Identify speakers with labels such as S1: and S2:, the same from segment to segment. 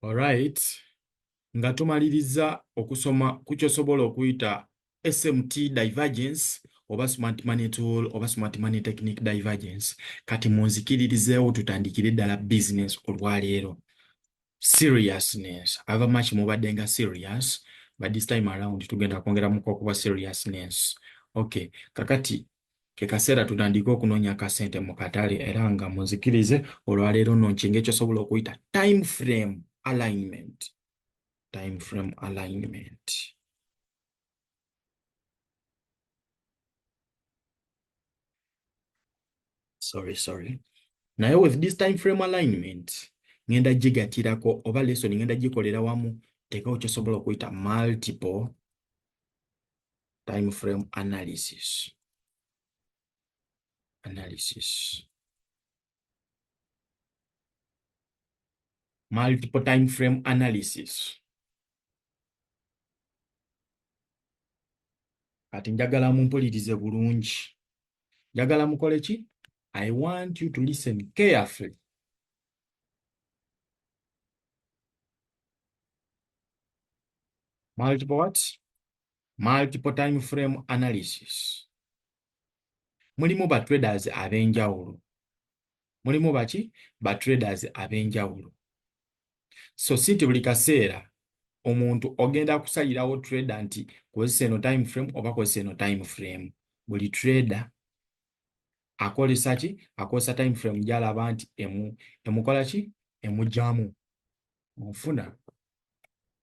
S1: Alright. Nga tumaliriza okusoma kukyosobola okuyita SMT divergence oba smart money tool oba smart money technique divergence. Kati munzikiririzeewo tutandikire ddala business olwaleero. Seriousness. However much mubadde nga serious, but this time around tugenda kwongeramuko okuba seriousness. Okay. Kakati ke kaseera tutandike okunoonya akasente mu katale era nga munzikirize olwaleero nno nkinga ekyosobola okuyita time frame alignment. Time frame alignment. Sorry. Naye with this time frame alignment, ngenda gigatirako oba lesson ngenda gikolera wamu tekawo kyosobola okuyita multiple time frame analysis. Multiple time frame analysis. Kati njagala mumpulirize bulungi. Njagala mukole ki? I want you to listen carefully. Multiple what? Multiple time frame analysis. Mulimu ba traders ab'enjawulo. Mulimu baki? Ba traders ab'enjawulo. So sinti buli kaseera omuntu ogenda kusalirawo trader nti kozesa eno time frame oba kozesa eno time frame. Buli trader akolesa ki? Akozesa time frame gy'alaba nti emukola ki? Emugyamu. Onfuna.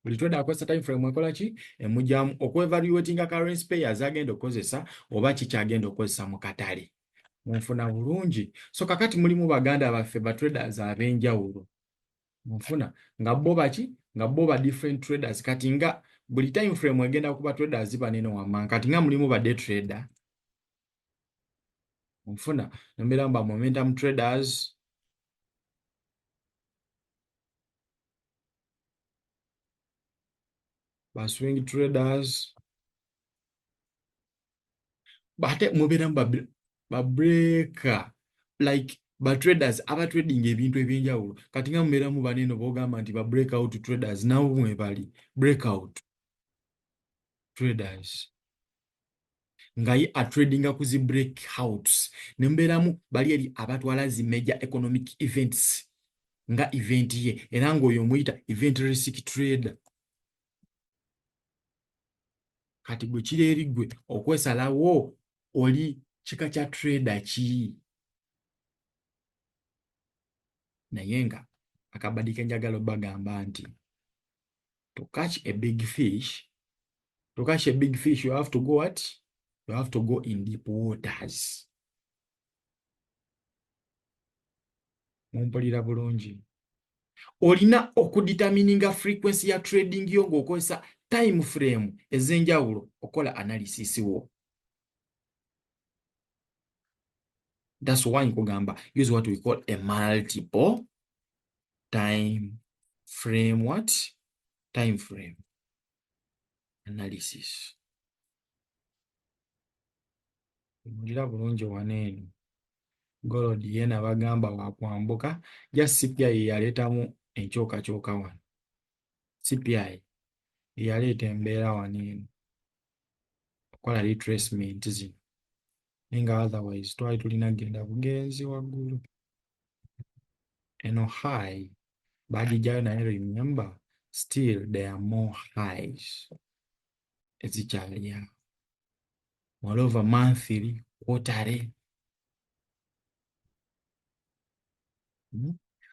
S1: Buli trader akozesa time frame ekola ki? Emugyamu okwevaluatinga currency pairs agenda okozesa oba kiki agenda okozesa mu katale. Munfuna bulungi. So kakati mulimu baganda baffe ba traders ab'enjawulo. Munfuna nga bo baki? Nga bo ba different traders. Kati nga buli time frame egenda kuba traders banene wammanga. Kati nga mulimu ba day trader. Munfuna nembera mba momentum traders. Ba swing traders. Bate mubera mba ba breaker. Like ba traders aba trading ebintu ebyenjawulo. Kati nga mubera mu banene bogamba nti ba breakout traders nabo mwe bali breakout traders. Ngai a tradinga ku zi breakouts nemberamu bali eri abatwala zi major economic events nga event ye era ng'oyo muyita event risk trader. Kati gwe kireeri gwe okwesalawo oli kika kya trader ki? Naye nga akabadika enjagala bagamba nti to catch a big fish, you have to go what? You have to go in deep waters. Mumpulira bulungi. Olina okudetermininga frequency ya trading yo ng'okozesa time frame ez'enjawulo okola analysis wo. That's why nkugamba use what we call a multiple time frame what? Time frame analysis. Mulira bulungi waneeno. Gold yena bagamba wakwambuka just CPI yaleetamu enkyokacyoka wano. CPI yaleeta embeera waneeno okola retracement zino nga otherwise twali tulina genda bugenzi waggulu. Eno high bagijjayo naye remember still there are more highs ezikyaliya. Moreover monthly, quarterly.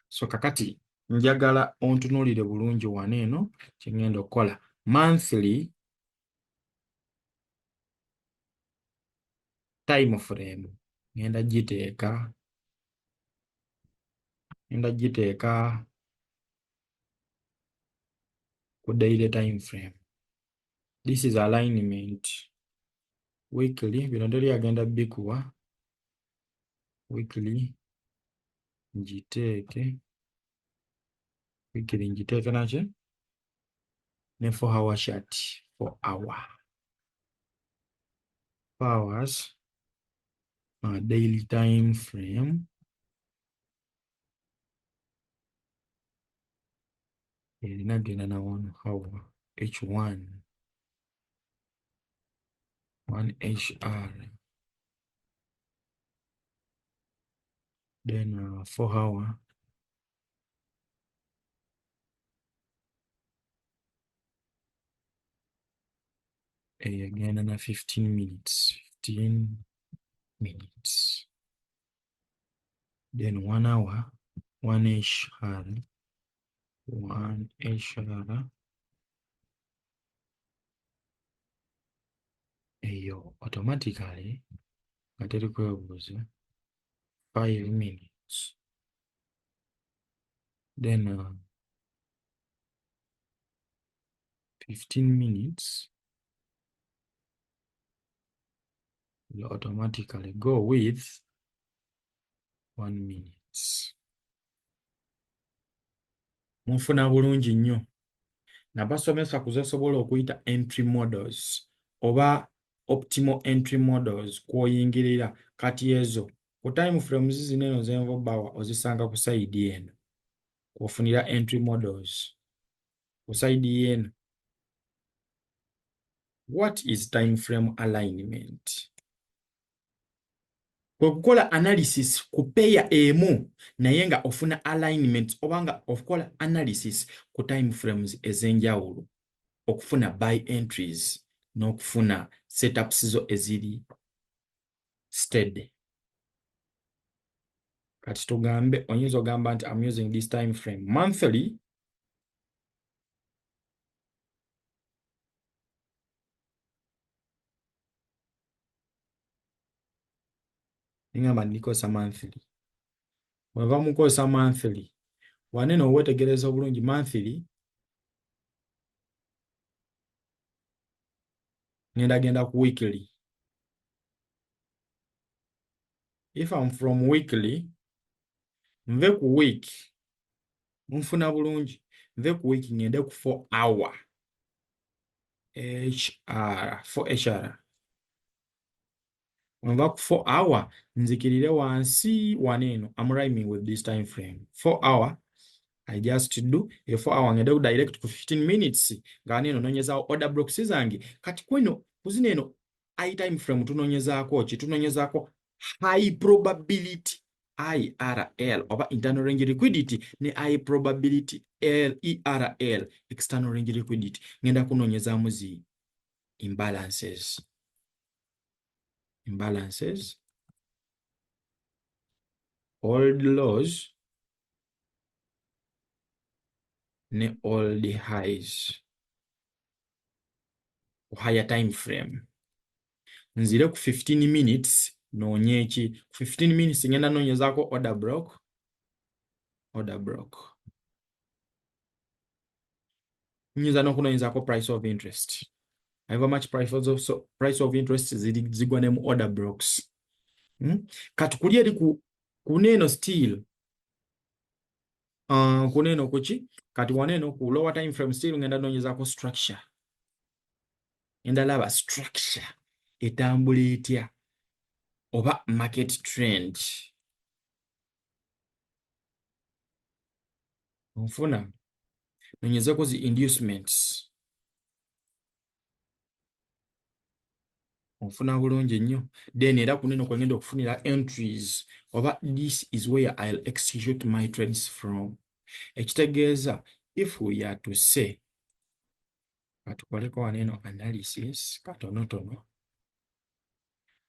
S1: So kakati njagala ontunuulire bulungi waneeno kyengenda okukola monthly time frame ngenda giteeka ku daily time frame. This is alignment. Weekly bino teri agenda bikuwa weekly ngiteeke naki ne 4 hour chart 4 hours daily time frame erina genda na 1 hour h1 1 hr then 4 hour egenda na 15 minutes 15 minutes then 1 hour 1 hr 1 hr eyo automatically nga teri kwebuuza 5 minutes then 15 minutes will automatically go with 1 minute. Munfuna bulungi nnyo. Nabasomesa ku zosobola okuyita entry models oba optimal entry models kw'oyingirira kati ezo ku time frames zino eno zenva obbawa ozisanga ku side eno kw'ofunira entry models ku side eno. What is time frame alignment? Kwe kukola analysis ku peya emu naye nga ofuna alignment oba nga okukola analysis ku time frames ez'enjawulo okufuna buy entries n'okufuna setups zo eziri steady. Kati tugambe oyinza ogamba nti I'm using this time frame monthly ningamba ndikozesa monthly. Bw'ova mukozesa monthly wanene owetegereza obulungi monthly genda ku weekly. If I'm from weekly nve ku week nfuna bulungi nve ku week ngende ku 4 hour HR 4 HR nva ku 4 hour nzikirire wansi waneno I'm rhyming with this time frame 4 hour I just do a 4 hour ngende ku direct ku 15 minutes nga neno nonyezawo order blocks zange kati kwino kuzina eno I time frame tunonyezaako ki tunonyezaako high probability IRL oba internal range liquidity ne high probability ERL external range liquidity ngenda kunonyezaamu zi imbalances old lows ne old highs higher time frame nzire ku 15 minutes nonyeki ku 15 minutes ngenda nonyezaako order block nyinza n'okunoonyezaako price of interest however much price of interest zigwa ne mu order blocks. Kati kuli eri ku neno still ku neno kuki kati waneno ku lower time frame still ngenda noonyezaako structure endalaba structure etambula etya oba market trend nfuna noonyezaako zi inducements onfuna bulungi nnyo then era ku neno kwengenda okufunira entries oba this is where I'll execute my trades from. Ekitegeeza if we are to say katukoleko waneno analysis katonotono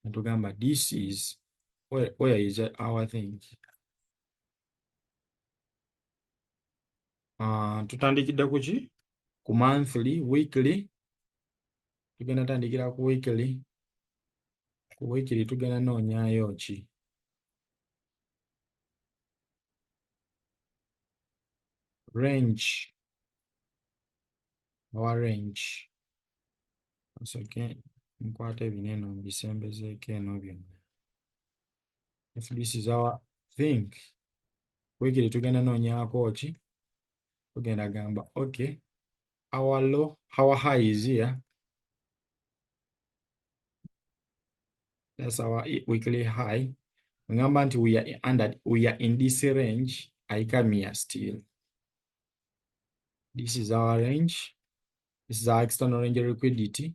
S1: netugamba this is where is our thing tutandikidde kuki ku monthly weekly tugenda tandikira ku weekly tugenda noonyaayo ki range our range once again nkwata ebineno mbisembezeeko eno byonna if this is our thing weekly tugenda noonyaako ki tugenda gamba okay our low our high is here that's our weekly high ngamba nti we are in this range I come here still This is our range. This is our external range liquidity.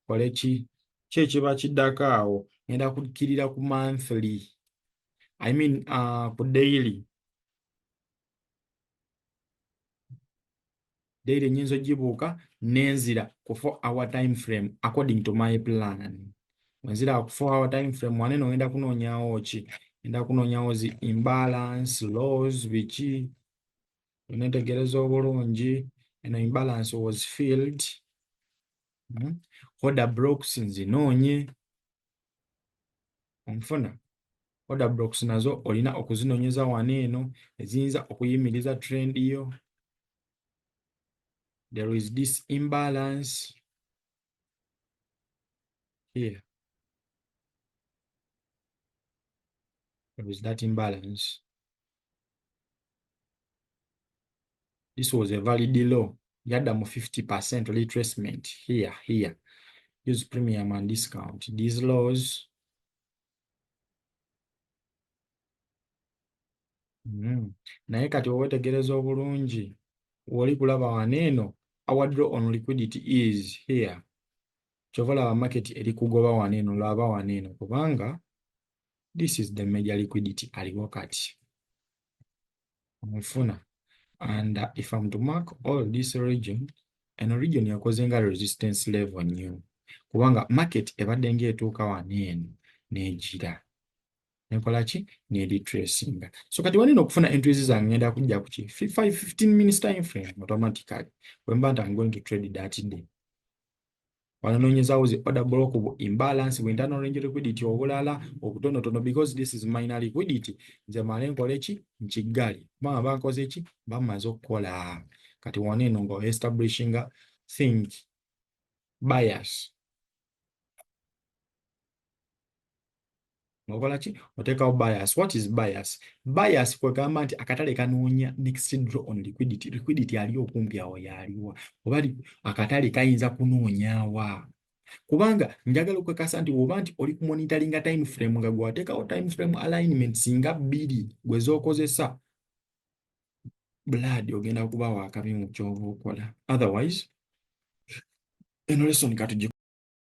S1: Kole ki ekiba kiddako awo ngenda kukkirira ku monthly, I mean ku daily. Daily nyinza ogibuuka nenzira ku 4-hour time frame according to my plan. Wenzira ku 4-hour time frame waneno ngenda kunoonyaawo ki? Ngenda kunoonyaawo zi imbalance, lows, biki. Netegereza obulungi. Eno imbalance was filled. Order blocks nzinoonye. Onfuna. Order blocks nazo olina okuzinoonyeza wano eno eziyinza okuyimiriza trend yo. There is this imbalance here. There is that imbalance. This was a valid low. Yadda mu 50% retracement here. Use premium and discount. These lows. Naye kati owetegereza obulungi woli kulaba waneeno our draw on liquidity is here. Kyova laba market eri kugoba waneeno, laba waneeno kubanga this is the major liquidity aliwo kati. Omufuna. And if I'm to mark all this region, eno region yakoze nga resistance level nnyo kubanga market ebadde ng'etuuka waneeno n'egira. Nekola ki? Ne retracinga. So kati waneno okufuna entries zange ngenda kujja ku ki? 15 minutes time frame automatically. When I'm going to trade that day. Wananoonyezaawo zi order block bu imbalance bu internal range liquidity obulala obutonotono because this is minor liquidity. Nze male nkole ki? Nkiggale. Bama bakoze ki? Bamaze okukola. Kati waneno nga establishing think bias. Okola ki? Oteekawo bias. What is bias? Bias kwegamba nti akatale kanoonya next draw on liquidity. Liquidity ali okumpi awo yaliwa. Oba akatale kayinza kunoonyaawa. Kubanga njagala okwekasa nti oba nti oli kumonitoringa time frame nga gwateekawo time frame alignment singa 2 gwe z'okozesa, blood ogenda kuba waakabi mu kyova okola. Otherwise, eno lesson katugi